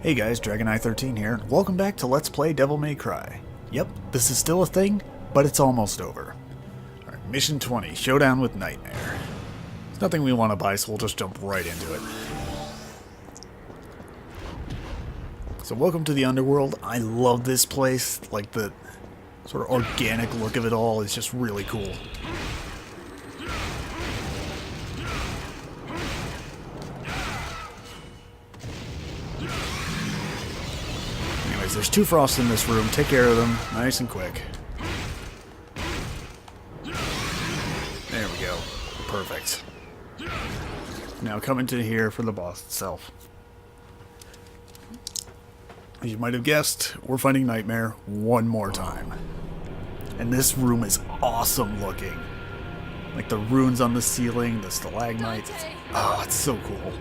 Hey guys, Dragoneye13 here. Welcome back to Let's Play Devil May Cry. Yep, this is still a thing, but it's almost over. Alright, Mission 20, Showdown with Nightmare. There's nothing we want to buy, so we'll just jump right into it. So welcome to the Underworld. I love this place. Like, the sort of organic look of it all is just really cool. There's two frosts in this room. Take care of them nice and quick. There we go. Perfect. Now come into here for the boss itself. As you might have guessed, we're fighting Nightmare one more time. And this room is awesome looking. Like the runes on the ceiling, the stalagmites. Oh, it's so cool.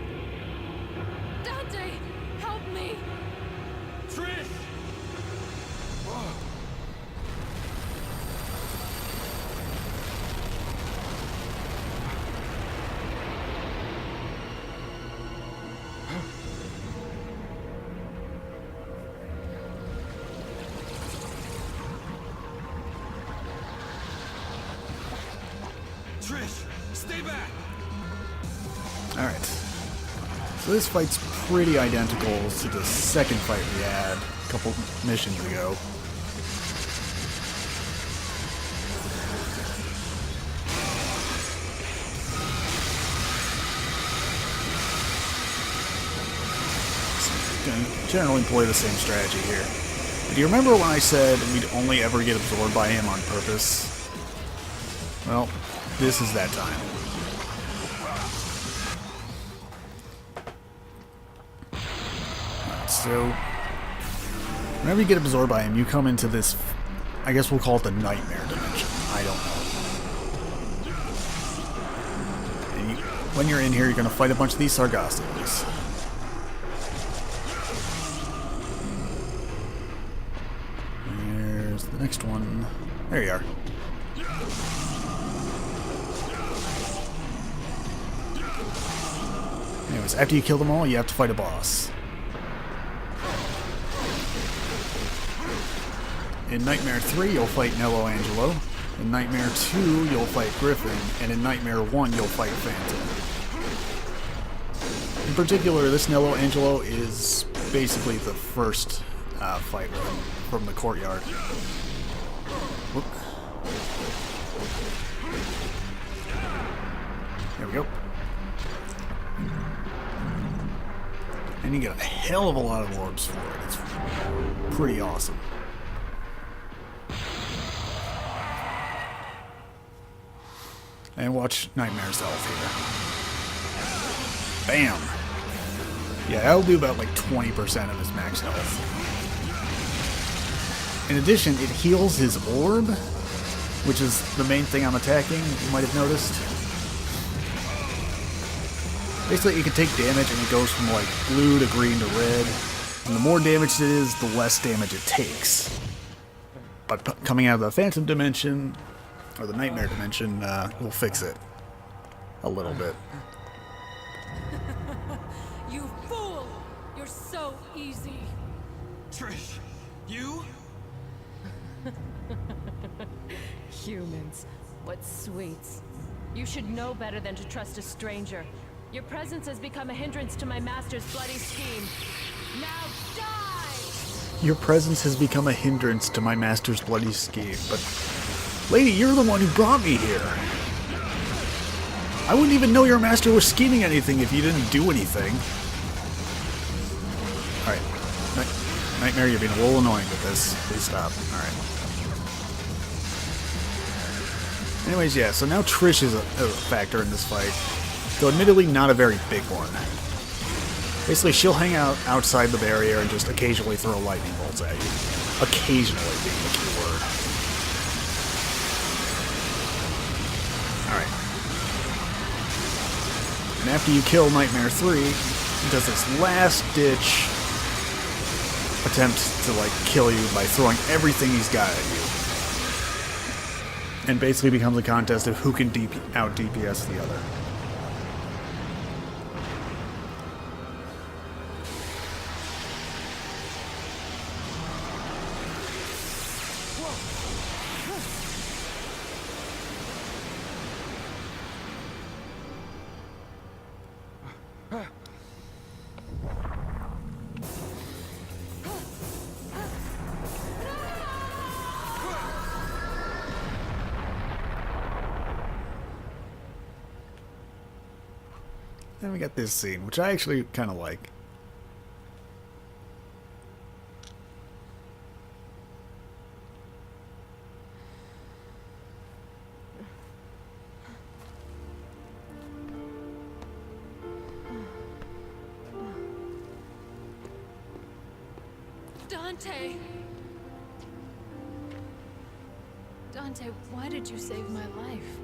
Stay back. Alright. So this fight's pretty identical to the second fight we had a couple missions ago. So gonna generally employ the same strategy here. But do you remember when I said we'd only ever get absorbed by him on purpose? Well, this is that time. Alright, so whenever you get absorbed by him, you come into this, I guess we'll call it the Nightmare dimension. I don't know. And when you're in here, you're going to fight a bunch of these Sargassons. There's the next one. There you are. Anyways, after you kill them all, you have to fight a boss. In Nightmare 3, you'll fight Nello Angelo. In Nightmare 2, you'll fight Griffin. And in Nightmare 1, you'll fight Phantom. In particular, this Nello Angelo is basically the first fight with him from the courtyard. Whoop. There we go. And you get a hell of a lot of orbs for it. It's pretty awesome. And watch Nightmare's health here. Bam! Yeah, that'll do about like 20% of his max health. In addition, it heals his orb, which is the main thing I'm attacking, you might have noticed. Basically, it can take damage, and it goes from like blue to green to red. And the more damage it is, the less damage it takes. But coming out of the Phantom Dimension, or the Nightmare Dimension, will fix it a little bit. You fool! You're so easy. Trish, you? Humans, what sweets. You should know better than to trust a stranger. Your presence has become a hindrance to my master's bloody scheme. Now die! Your presence has become a hindrance to my master's bloody scheme, but... Lady, you're the one who brought me here! I wouldn't even know your master was scheming anything if you didn't do anything. Alright. Nightmare, you're being a little annoying with this. Please stop. Alright. Anyways, yeah, so now Trish is a factor in this fight. Though admittedly not a very big one. Basically, she'll hang out outside the barrier and just occasionally throw lightning bolts at you. Occasionally being the key word. Alright. And after you kill Nightmare 3, he does this last-ditch attempt to, like, kill you by throwing everything he's got at you. And basically becomes a contest of who can out-DPS the other. Then we got this scene, which I actually kind of like. Dante! Dante, why did you save my life?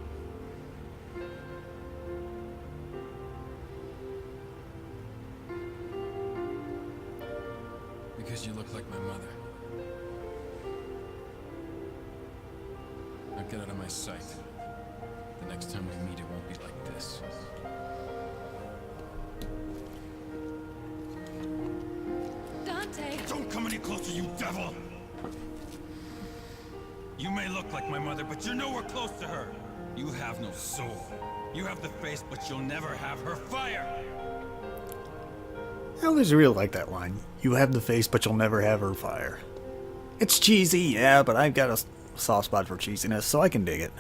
Because you look like my mother. Now get out of my sight. The next time we meet, it won't be like this. Dante! Don't come any closer, you devil! You may look like my mother, but you're nowhere close to her. You have no soul. You have the face, but you'll never have her fire! I always really like that line. You have the face, but you'll never have her fire. It's cheesy, yeah, but I've got a soft spot for cheesiness, so I can dig it.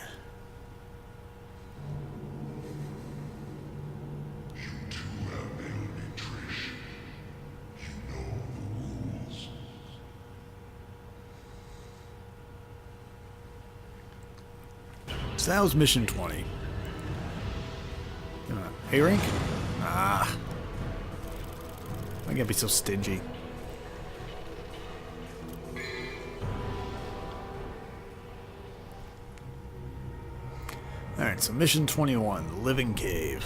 You two have nailed me, Trish. You know the rules. So that was mission 20. A rank? Ah. I can't be so stingy. Alright, so mission 21, the Living Cave.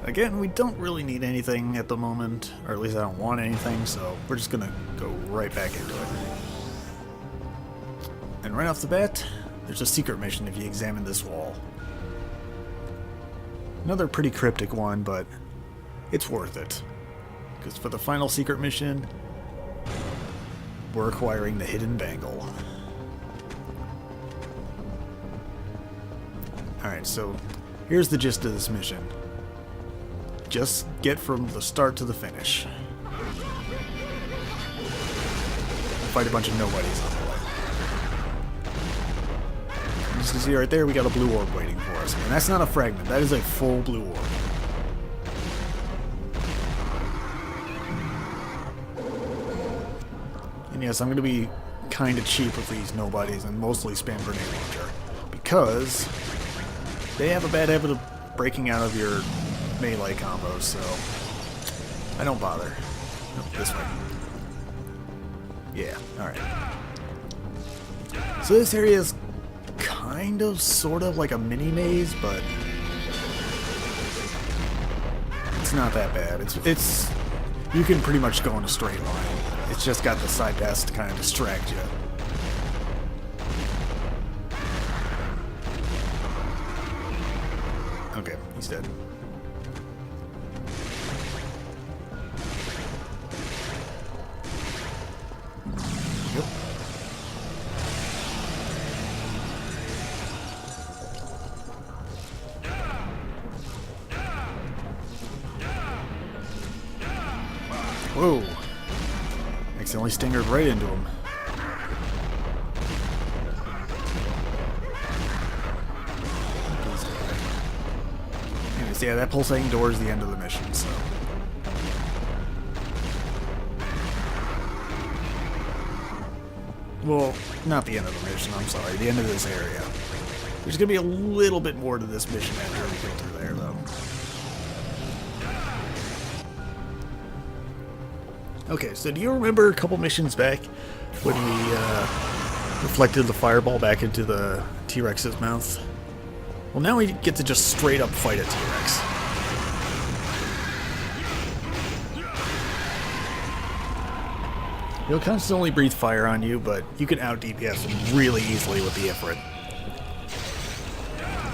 Again, we don't really need anything at the moment, or at least I don't want anything, so we're just gonna go right back into it. And right off the bat, there's a secret mission if you examine this wall. Another pretty cryptic one, but it's worth it. Because for the final secret mission, we're acquiring the hidden bangle. Alright, so here's the gist of this mission. Just get from the start to the finish. Fight a bunch of nobodies on the way. As you can see right there, we got a blue orb waiting for us. And that's not a fragment, that is a full blue orb. And yes, I'm going to be kind of cheap with these nobodies and mostly spam grenade launcher. Because they have a bad habit of breaking out of your melee combos, so I don't bother. Nope, this way. Yeah, alright. So this area is kind of, sort of like a mini maze, but it's not that bad. It's you can pretty much go in a straight line. It's just got the side paths to kind of distract you. Okay, he's dead. Yep. Whoa. Accidentally stingered right into him. Anyways, yeah, that pulsating door is the end of the mission, so. Well, not the end of the mission, I'm sorry. The end of this area. There's gonna be a little bit more to this mission after we go through there, though. Okay, so do you remember a couple missions back when we reflected the fireball back into the T-Rex's mouth? Well, now we get to just straight up fight a T-Rex. He'll constantly breathe fire on you, but you can out-DPS him really easily with the Ifrit.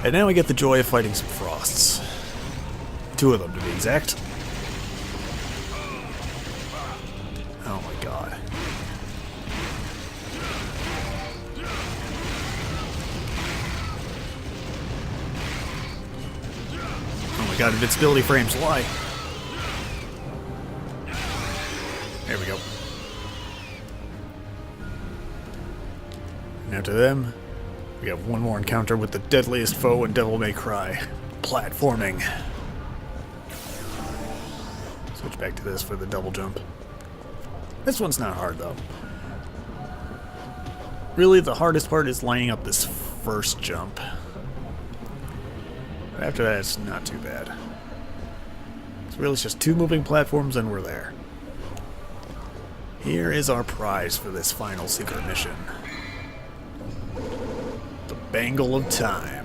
And now we get the joy of fighting some Frosts. 2 of them, to be exact. Oh my god. Oh my god, invincibility frames, why? There we go. Now to them, we have one more encounter with the deadliest foe in Devil May Cry. Platforming. Switch back to this for the double jump. This one's not hard though. Really, the hardest part is lining up this first jump. After that, it's not too bad. So really, it's just 2 moving platforms and we're there. Here is our prize for this final secret mission. The Bangle of Time.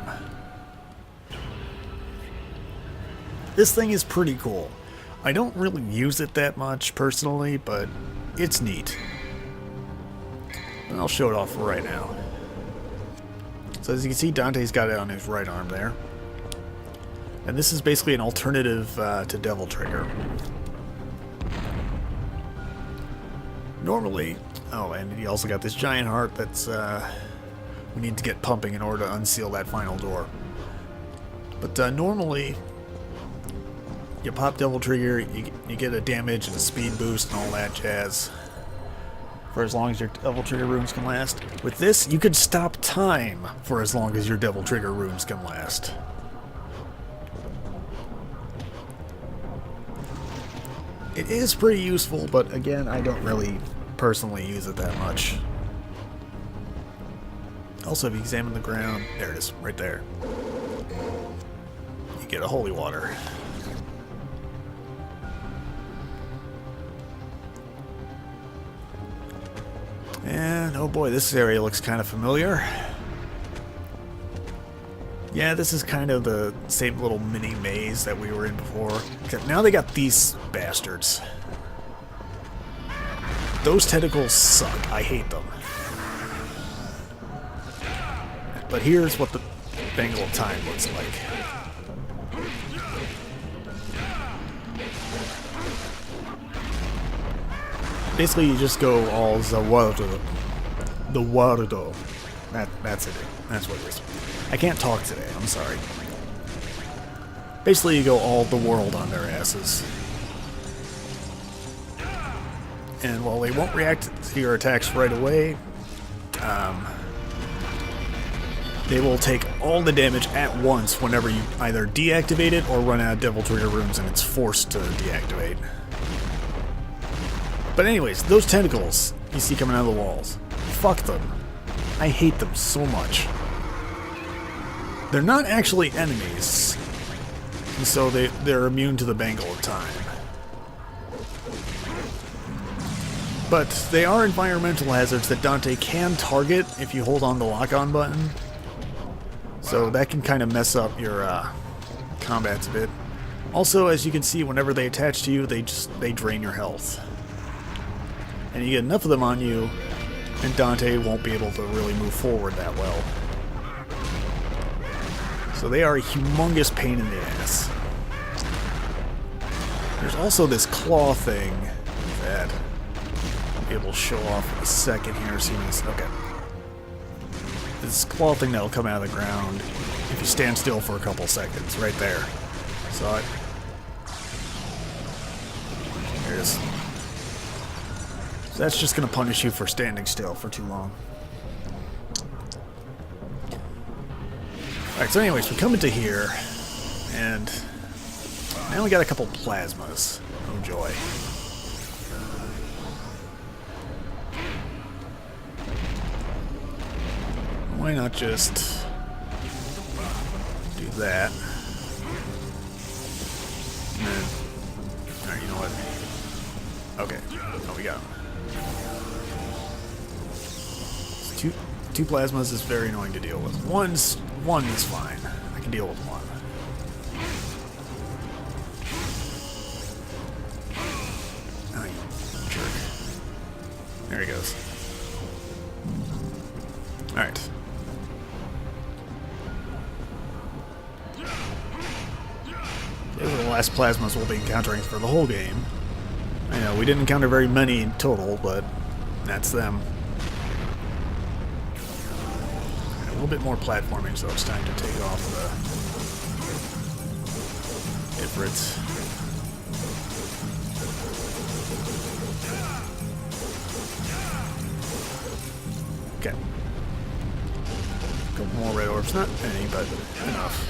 This thing is pretty cool. I don't really use it that much personally, but it's neat. And I'll show it off right now. So as you can see, Dante's got it on his right arm there. And this is basically an alternative to Devil Trigger. Normally, oh, and he also got this giant heart that's we need to get pumping in order to unseal that final door. But normally, you pop Devil Trigger, you get a damage and a speed boost and all that jazz. For as long as your Devil Trigger runes can last. With this, you could stop time for as long as your Devil Trigger runes can last. It is pretty useful, but again, I don't really personally use it that much. Also, if you examine the ground, there it is, right there. You get a holy water. And, oh boy, this area looks kind of familiar. Yeah, this is kind of the same little mini maze that we were in before. Except now they got these bastards. Those tentacles suck. I hate them. But here's what the Bangle of Time looks like. Basically, you just go all Zawardo. The Wardo. That's it. That's what it is. I can't talk today, I'm sorry. Basically, you go all the world on their asses. And while they won't react to your attacks right away, they will take all the damage at once whenever you either deactivate it or run out of Devil Trigger runes and it's forced to deactivate. But anyways, those tentacles you see coming out of the walls, fuck them. I hate them so much. They're not actually enemies, and so they're immune to the Bangle of Time. But they are environmental hazards that Dante can target if you hold on the lock-on button. So that can kind of mess up your combats a bit. Also, as you can see, whenever they attach to you, they drain your health. And you get enough of them on you, and Dante won't be able to really move forward that well. So they are a humongous pain in the ass. There's also this claw thing that I'll be able to show off in a second here. Okay. This claw thing that'll come out of the ground if you stand still for a couple seconds, right there. Saw it? There it is. So that's just going to punish you for standing still for too long. Alright, so anyways, we come into here, and now we got a couple plasmas. Oh joy. Why not just do that? And then, alright, you know what? Okay. Oh, we got him. Two plasmas is very annoying to deal with. One is fine. I can deal with one. Oh, you jerk. There he goes. Alright. Those are the last plasmas we'll be encountering for the whole game. I know, we didn't encounter very many in total, but that's them. A little bit more platforming, so it's time to take off the Ifrits. Okay. A couple more red orbs, not many, but enough.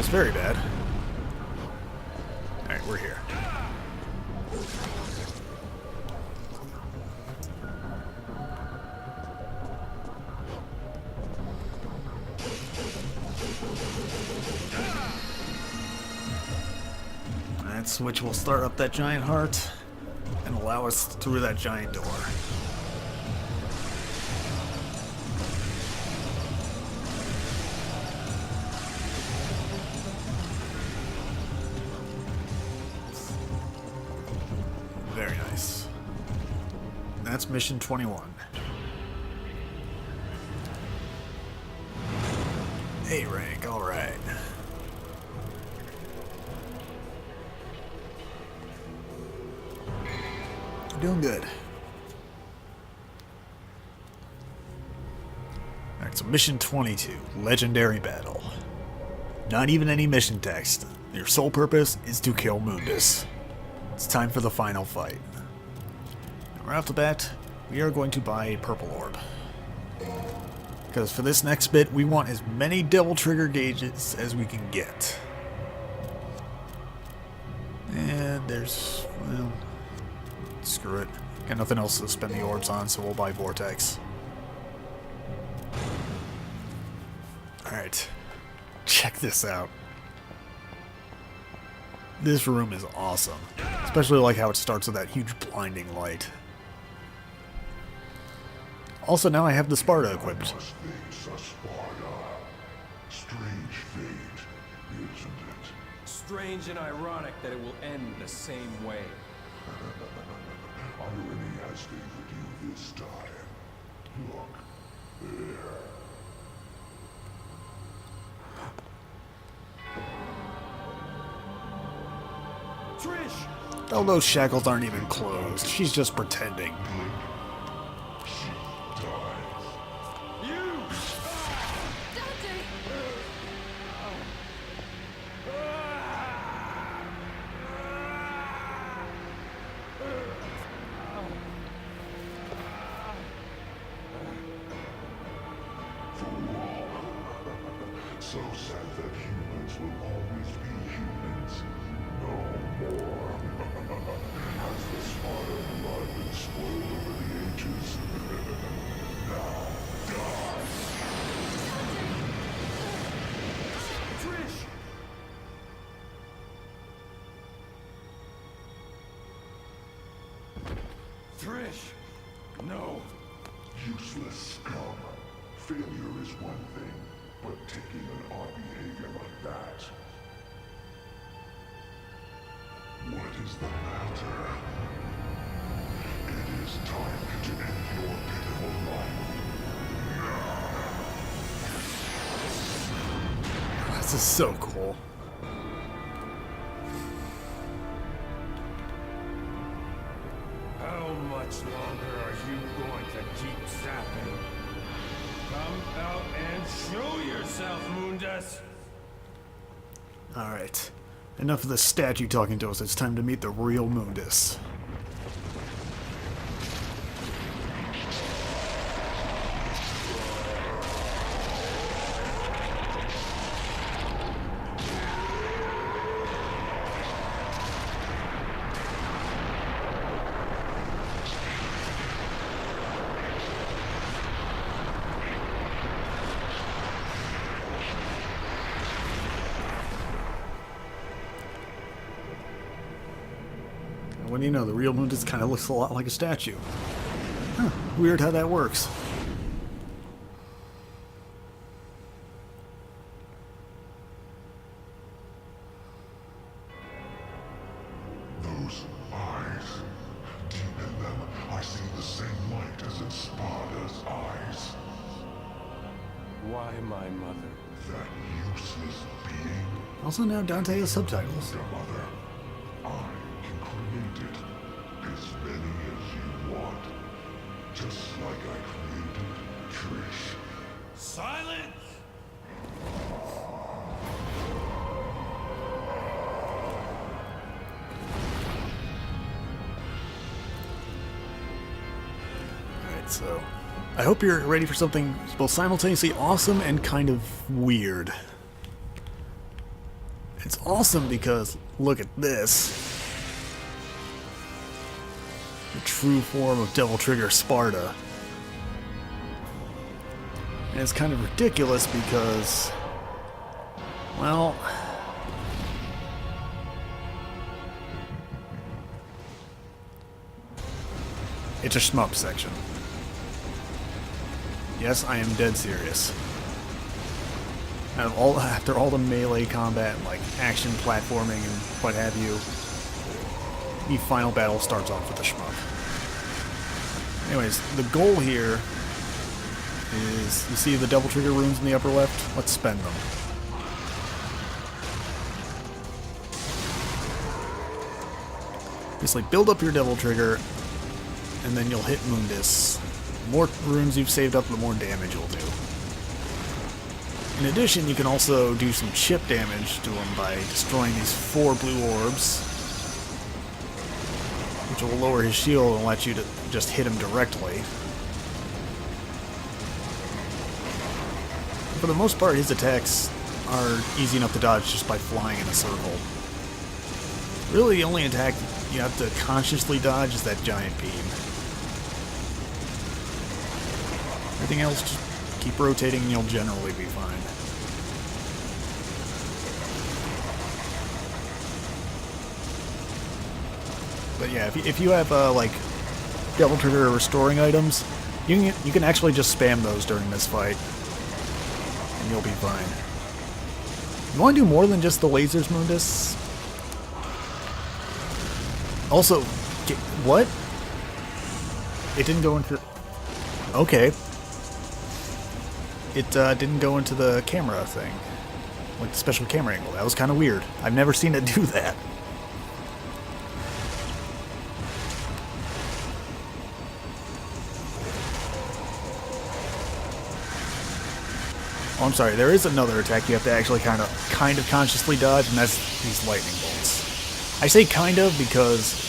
almost very bad. Alright, we're here. That switch will start up that giant heart and allow us through that giant door. Very nice. That's mission 21. A rank, alright. Doing good. Alright, so mission 22, Legendary Battle. Not even any mission text. Your sole purpose is to kill Mundus. It's time for the final fight. Right off the bat, we are going to buy a purple orb. Because for this next bit, we want as many devil trigger gauges as we can get. And there's, well, screw it. Got nothing else to spend the orbs on, so we'll buy Vortex. Alright. Check this out. This room is awesome. Especially like how it starts with that huge blinding light. Also, now I have the Sparta equipped. Strange fate, isn't it? Strange and ironic that it will end the same way. Irony has favored you this time. Look, there. Trish! Oh, those shackles aren't even closed. She's just pretending. You! Dante! So sad that humans will always be humans. No more. Has the Sparta blood been spoiled over the ages? Now, die! Trish! Trish! No! Useless scum. Failure is one thing, but taking an odd behavior like that. What is the matter? It is time to end your pitiful life. This is so cool. How much longer are you going to keep zapping? Come out and show yourself, Mundus! Alright. Enough of the statue talking to us. It's time to meet the real Mundus. What do you know, the real Mundus kind of looks a lot like a statue. Huh, weird how that works. Those eyes. Deep in them, I see the same light as in Sparta's eyes. Why, my mother? That useless being. Also now Dante has subtitles. Your mother. I can create it. As many as you want. Just like I created Trish. Silence! Alright, so I hope you're ready for something both simultaneously awesome and kind of weird. It's awesome because look at this. The true form of Devil Trigger Sparta. And it's kind of ridiculous because, well, it's a shmup section. Yes, I am dead serious. After all the melee combat and like action platforming and what have you, the final battle starts off with a shmup. Anyways, the goal here is, you see the Devil Trigger runes in the upper left? Let's spend them. Just like build up your Devil Trigger, and then you'll hit Mundus. The more runes you've saved up, the more damage you'll do. In addition, you can also do some chip damage to him by destroying these 4 blue orbs, which will lower his shield and let you to just hit him directly. For the most part, his attacks are easy enough to dodge just by flying in a circle. Really, the only attack you have to consciously dodge is that giant beam. Everything else, just keep rotating and you'll generally be fine. But yeah, if you have like Devil Trigger restoring items, you can actually just spam those during this fight, and you'll be fine. You want to do more than just the lasers, Mundus? Also, what? It didn't go into... Okay. It didn't go into the camera thing. Like the special camera angle. That was kind of weird. I've never seen it do that. Oh, I'm sorry. There is another attack you have to actually kind of consciously dodge, and that's these lightning bolts. I say kind of because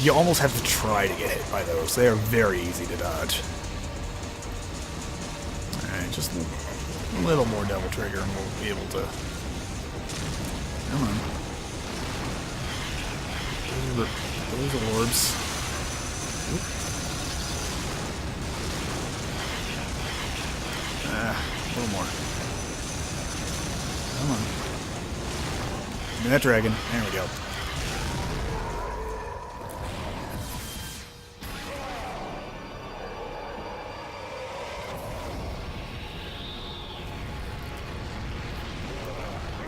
you almost have to try to get hit by those. They are very easy to dodge. Alright, just a little more Devil Trigger and we'll be able to... Come on. Those orbs. Oop. A little more. Come on. Give me that dragon. There we go.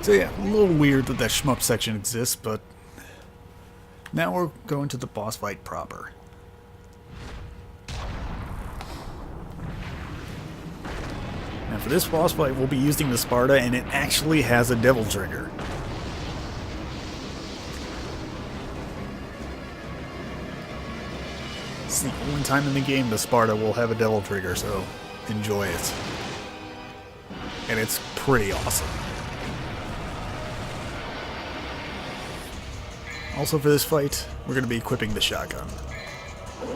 So yeah, a little weird that shmup section exists, but now we're going to the boss fight proper. Now for this boss fight, we'll be using the Sparta, and it actually has a Devil Trigger. It's the only time in the game the Sparta will have a Devil Trigger, so enjoy it. And it's pretty awesome. Also for this fight, we're going to be equipping the shotgun.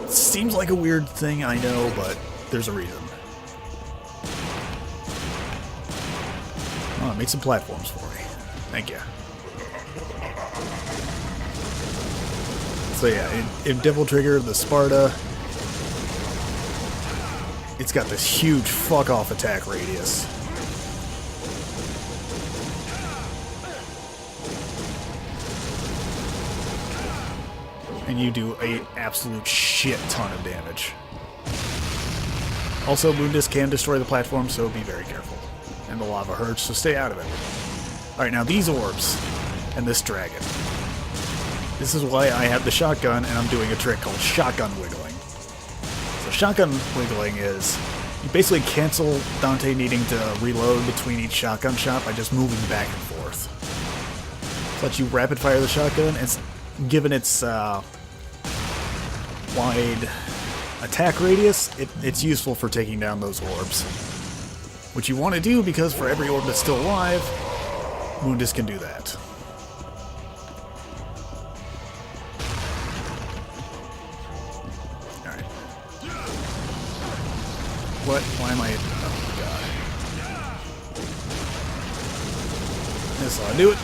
Seems like a weird thing, I know, but there's a reason. Oh, make some platforms for me. Thank you. So yeah, in Devil Trigger, the Sparta, it's got this huge fuck-off attack radius. And you do an absolute shit ton of damage. Also, Mundus can destroy the platform, so be very careful. And the lava hurts, so stay out of it. Alright, now these orbs and this dragon. This is why I have the shotgun, and I'm doing a trick called shotgun wiggling. So shotgun wiggling is, you basically cancel Dante needing to reload between each shotgun shot by just moving back and forth. So that you rapid fire the shotgun, and given its wide attack radius, it's useful for taking down those orbs. Which you want to do because for every orb that's still alive, Mundus can do that. Alright. What? Why am I... Oh my god. This ought to do it.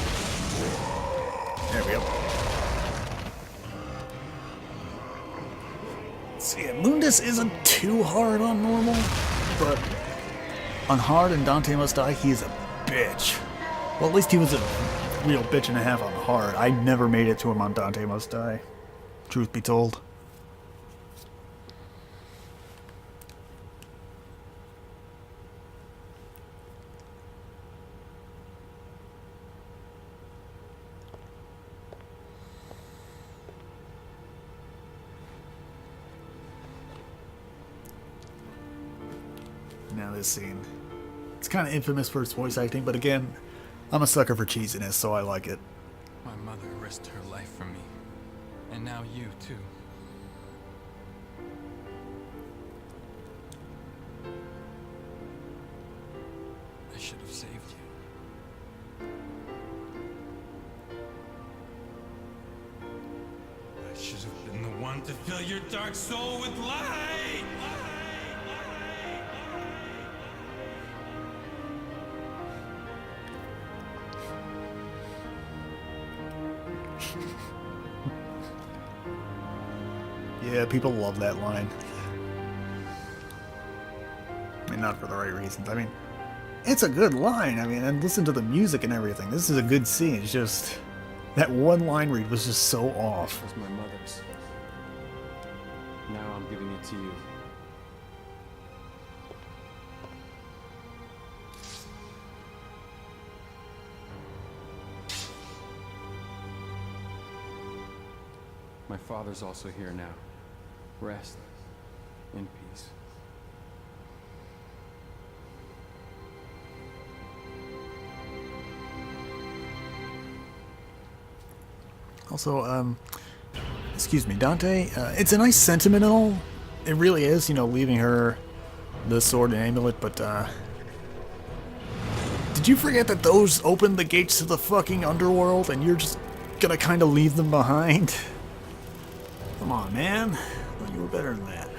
There we go. See, yeah, Mundus isn't too hard on normal, but on hard and Dante Must Die, he is a bitch. Well, at least he was a real bitch and a half on hard. I never made it to him on Dante Must Die, truth be told. Now this scene. It's kind of infamous for its voice acting, but again, I'm a sucker for cheesiness, so I like it. My mother risked her life for me. And now you, too. I should have saved you. I should have been the one to fill your dark soul with light! Yeah, people love that line. And not for the right reasons. I mean, it's a good line. I mean, and listen to the music and everything. This is a good scene. It's just that one line read was just so off. It was my mother's. Now I'm giving it to you. My father's also here now. Rest in peace. Also, excuse me, Dante, it's a nice sentiment and all. It really is, you know, leaving her the sword and amulet, but, did you forget that those opened the gates to the fucking underworld and you're just gonna kind of leave them behind? Come on, man. Well, you were better than that.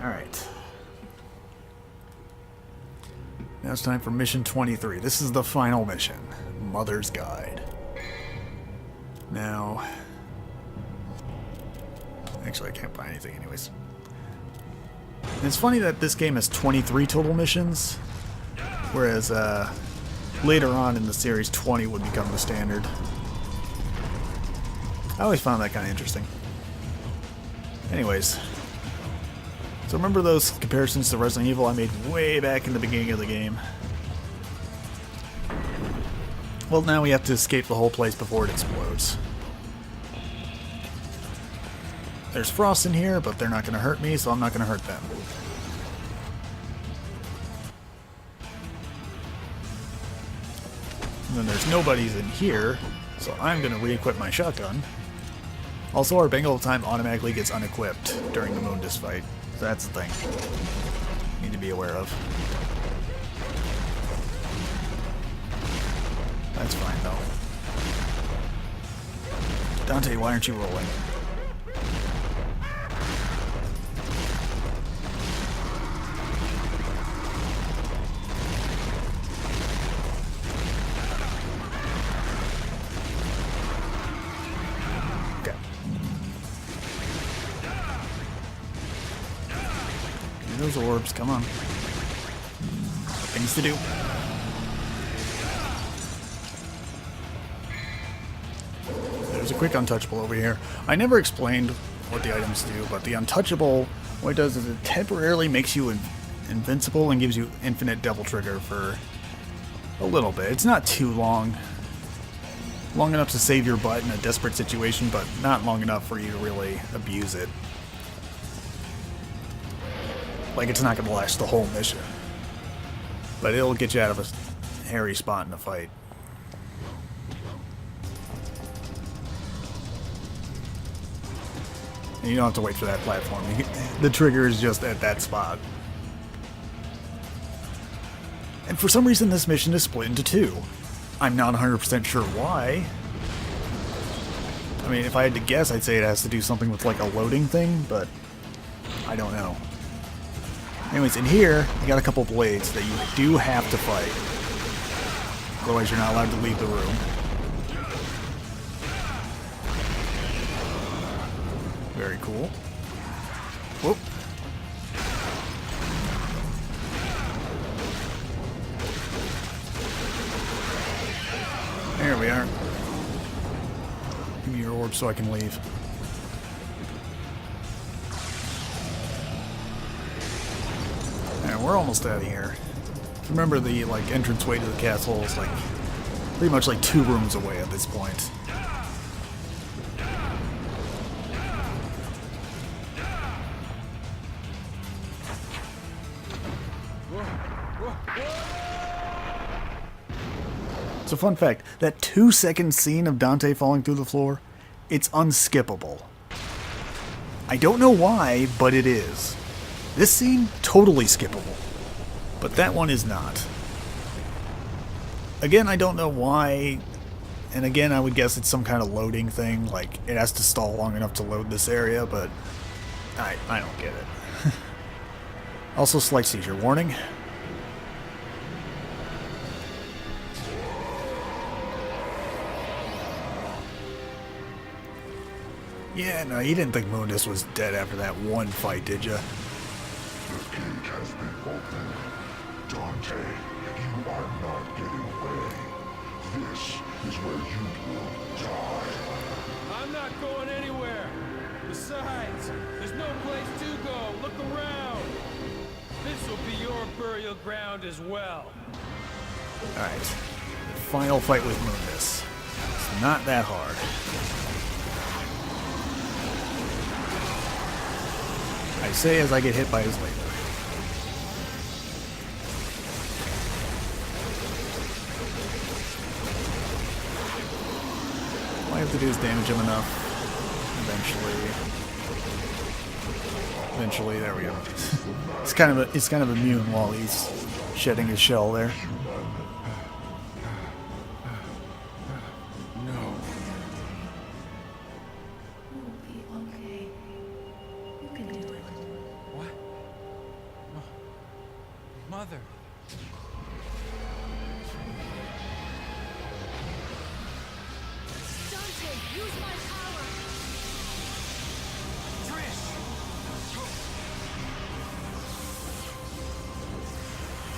Alright. Now it's time for mission 23. This is the final mission. Mother's Guide. Now... Actually, I can't buy anything anyways. And it's funny that this game has 23 total missions, whereas later on in the series 20 would become the standard. I always found that kind of interesting. Anyways. So remember those comparisons to Resident Evil I made way back in the beginning of the game? Well, now we have to escape the whole place before it explodes. There's Frost in here, but they're not going to hurt me, so I'm not going to hurt them. And then there's nobody's in here, so I'm going to re-equip my shotgun. Also, our Bengal time automatically gets unequipped during the Mundus fight. So that's the thing. Need to be aware of. That's fine, though. Dante, why aren't you rolling? Okay. Give me those orbs, come on. Things to do. There's a quick untouchable over here. I never explained what the items do, but the untouchable, what it does is it temporarily makes you invincible and gives you infinite devil trigger for a little bit. It's not too long. Long enough to save your butt in a desperate situation, but not long enough for you to really abuse it. Like, it's not going to last the whole mission. But it'll get you out of a hairy spot in a fight. And you don't have to wait for that platform. The trigger is just at that spot. And for some reason this mission is split into two. I'm not 100% sure why. I mean, if I had to guess, I'd say it has to do something with like a loading thing, but I don't know. Anyways, in here, you got a couple blades that you do have to fight. Otherwise, you're not allowed to leave the room. Very cool. Whoop. There we are. Give me your orb so I can leave. And we're almost out of here. Remember, the like entranceway to the castle is like pretty much like 2 rooms away at this point. So fun fact, that 2-second scene of Dante falling through the floor, it's unskippable. I don't know why, but it is. This scene, totally skippable. But that one is not. Again, I don't know why, and again, I would guess it's some kind of loading thing, like it has to stall long enough to load this area, but I don't get it. Also, slight seizure warning. Yeah, no, you didn't think Mundus was dead after that one fight, did ya? The gate has been opened. Dante, you are not getting away. This is where you will die. I'm not going anywhere. Besides, there's no place to go. Look around. This will be your burial ground as well. Alright. Final fight with Mundus. It's not that hard. I say as I get hit by his laser. All I have to do is damage him enough. Eventually, there we go. It's kind of immune while he's shedding his shell there. No. You'll be okay. You can do it. What? Mother. Dante, use my power!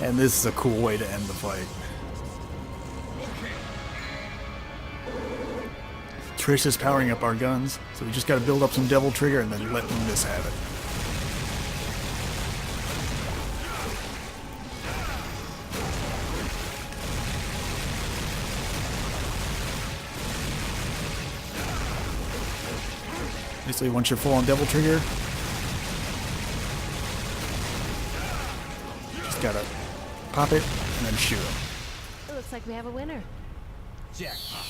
And this is a cool way to end the fight. Trish is powering up our guns, so we just gotta build up some Devil Trigger and then let Mundus have it. Basically, once you're full on Devil Trigger, just gotta pop it and then shoot him. It looks like we have a winner. Jackpot.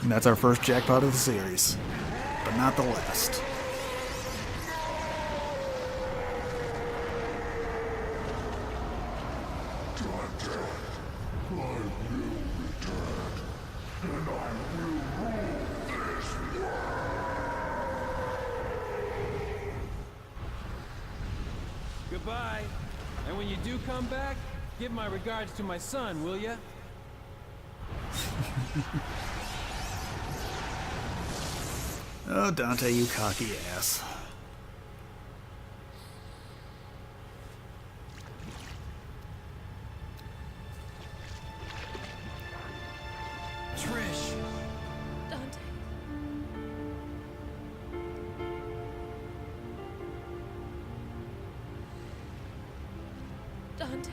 And that's our first jackpot of the series, but not the last. Dante, I will return, and I will rule this world. Goodbye. And when you do come back, give my regards to my son, will ya? Oh, Dante, you cocky ass. Trish. Dante. Dante.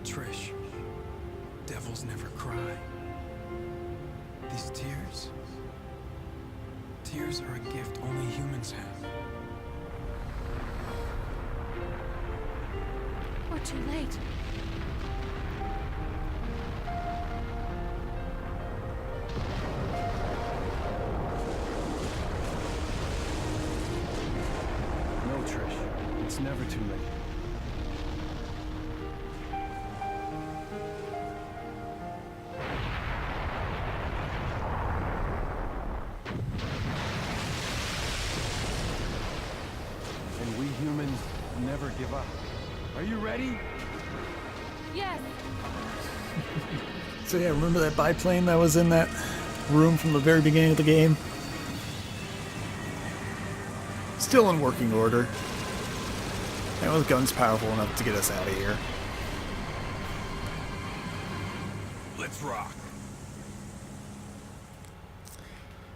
Trish. Devils never cry. These tears? Tears are a gift only humans have. We're too late. No, Trish. It's never too late. And we humans never give give up. Are you ready? Yes. So yeah, remember that biplane that was in that room from the very beginning of the game? Still in working order. And with guns powerful enough to get us out of here. Let's rock.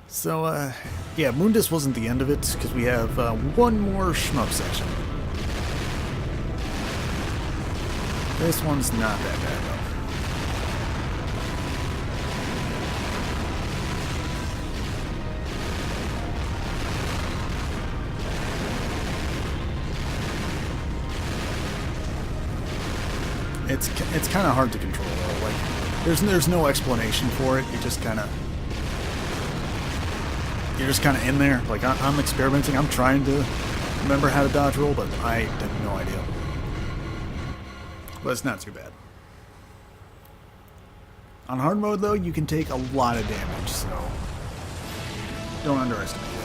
So, yeah, Mundus wasn't the end of it, because we have one more shmup section. This one's not that bad, though. It's kind of hard to control, though. Like, there's no explanation for it. You're just kind of in there. Like, I'm experimenting. I'm trying to remember how to dodge roll, but I have no idea. But it's not too bad. On hard mode, though, you can take a lot of damage, so don't underestimate it.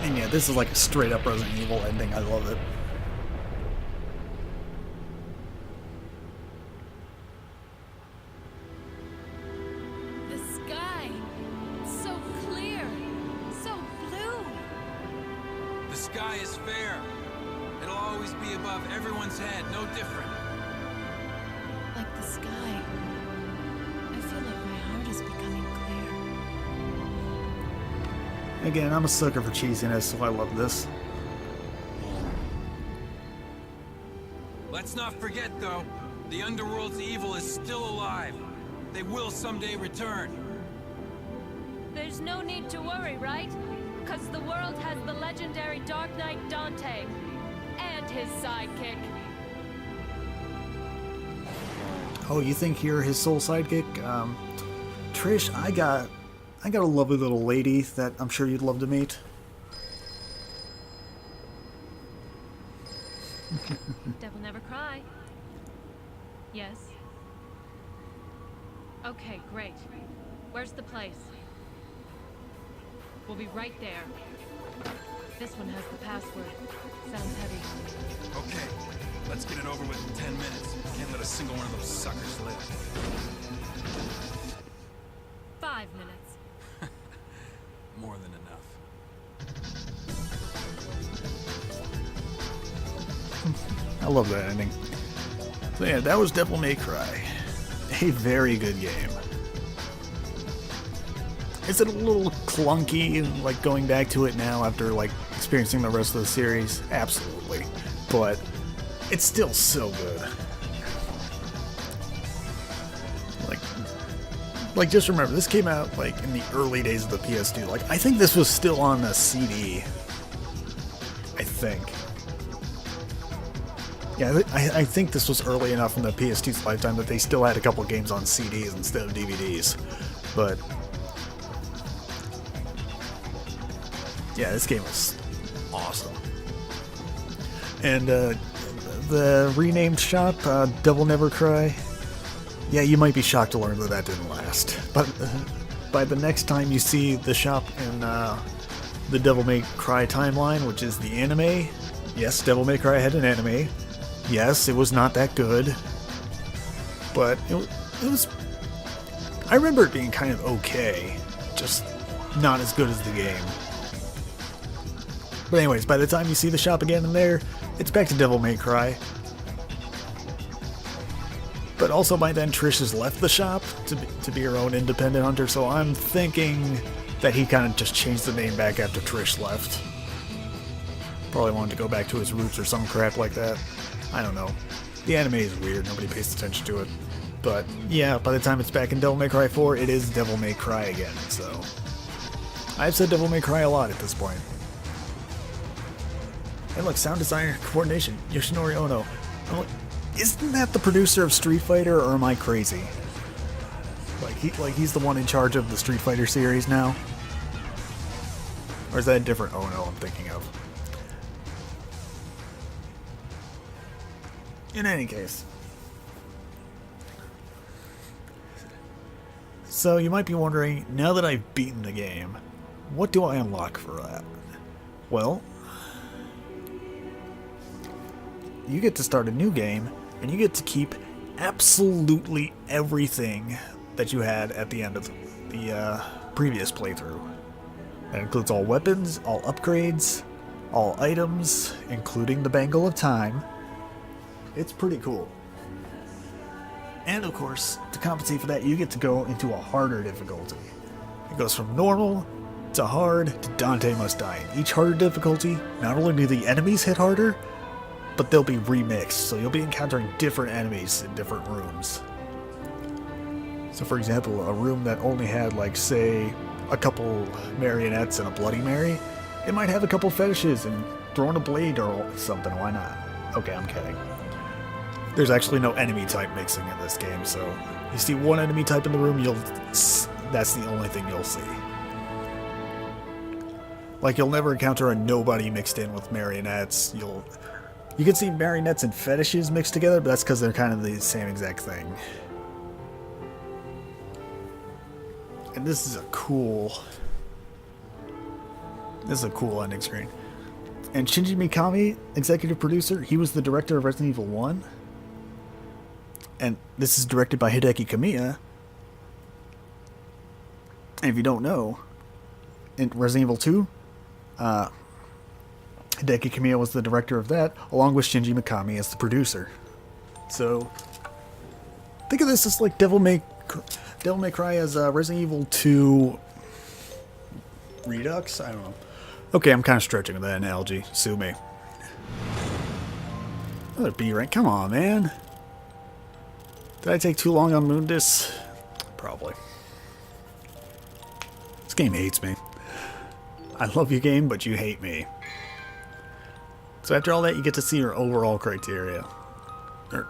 And yeah, this is like a straight up Resident Evil ending. I love it. The sky. It's so clear. So blue. The sky is fair. It'll always be above everyone's head, no different. Like the sky. I feel like my heart is becoming clear. Again, I'm a sucker for cheesiness, so I love this. Let's not forget, though, the Underworld's evil is still alive. They will someday return. There's no need to worry, right? Because the world has the legendary Dark Knight Dante. And his sidekick. Oh, you think you're his sole sidekick? Trish, I got a lovely little lady that I'm sure you'd love to meet. Devil never cry. Yes. Okay, great. Where's the place? We'll be right there. This one has the password. Sounds heavy. Okay, let's get it over with in 10 minutes. Can't let a single one of those suckers live. 5 minutes. More than enough. I love that ending. So yeah, that was Devil May Cry. A very good game. Is it a little clunky, like, going back to it now after, like, experiencing the rest of the series? Absolutely. But it's still so good. Like, just remember, this came out, like, in the early days of the PS2. Like, I think this was still on a CD. I think. Yeah, I think this was early enough in the PS2's lifetime that they still had a couple games on CDs instead of DVDs. But yeah, this game was awesome. And the renamed shop, Devil Never Cry, yeah, you might be shocked to learn that didn't last. But by the next time you see the shop in the Devil May Cry timeline, which is the anime, yes, Devil May Cry had an anime. Yes, it was not that good. But it was... I remember it being kind of okay. Just not as good as the game. But anyways, by the time you see the shop again in there, it's back to Devil May Cry. But also by then Trish has left the shop to be her own independent hunter, so I'm thinking that he kind of just changed the name back after Trish left. Probably wanted to go back to his roots or some crap like that. I don't know. The anime is weird, nobody pays attention to it. But yeah, by the time it's back in Devil May Cry 4, it is Devil May Cry again, so... I've said Devil May Cry a lot at this point. And look, sound designer coordination, Yoshinori Ono. I'm like, isn't that the producer of Street Fighter, or am I crazy? Like he's the one in charge of the Street Fighter series now? Or is that a different Ono I'm thinking of? In any case. So you might be wondering, now that I've beaten the game, what do I unlock for that? Well, you get to start a new game, and you get to keep absolutely everything that you had at the end of the previous playthrough. That includes all weapons, all upgrades, all items, including the Bangle of Time. It's pretty cool. And of course, to compensate for that, you get to go into a harder difficulty. It goes from normal to hard to Dante Must Die. In each harder difficulty, not only do the enemies hit harder, but they'll be remixed, so you'll be encountering different enemies in different rooms. So for example, a room that only had, like, say, a couple marionettes and a Bloody Mary, it might have a couple fetishes and throwing a blade or something, why not? Okay, I'm kidding. There's actually no enemy type mixing in this game, so you see one enemy type in the room, that's the only thing you'll see. Like, you'll never encounter a nobody mixed in with marionettes. You can see marionettes and fetishes mixed together, but that's because they're kind of the same exact thing. And this is a cool ending screen. And Shinji Mikami, executive producer, he was the director of Resident Evil 1. And this is directed by Hideki Kamiya. And if you don't know, in Resident Evil 2, Hideki Kamiya was the director of that, along with Shinji Mikami as the producer. So, think of this as like Devil May Cry as Resident Evil 2 Redux? I don't know. Okay, I'm kind of stretching with that analogy. Sue me. Another B rank. Come on, man. Did I take too long on Mundus? Probably. This game hates me. I love your game, but you hate me. So after all that, you get to see your overall criteria. Or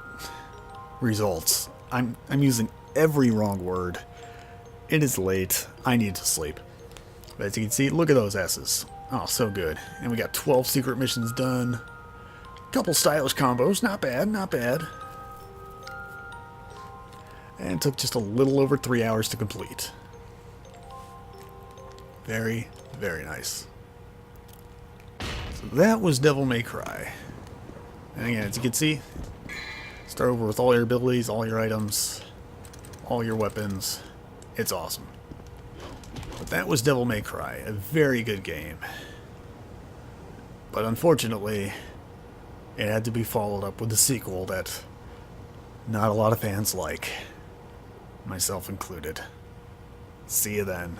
results. I'm using every wrong word. It is late. I need to sleep. But as you can see, look at those S's. Oh, so good. And we got 12 secret missions done. Couple stylish combos. Not bad, not bad. And it took just a little over 3 hours to complete. Very, very nice. So that was Devil May Cry. And again, as you can see, start over with all your abilities, all your items, all your weapons. It's awesome. But that was Devil May Cry, a very good game. But unfortunately, it had to be followed up with a sequel that not a lot of fans like. Myself included. See you then.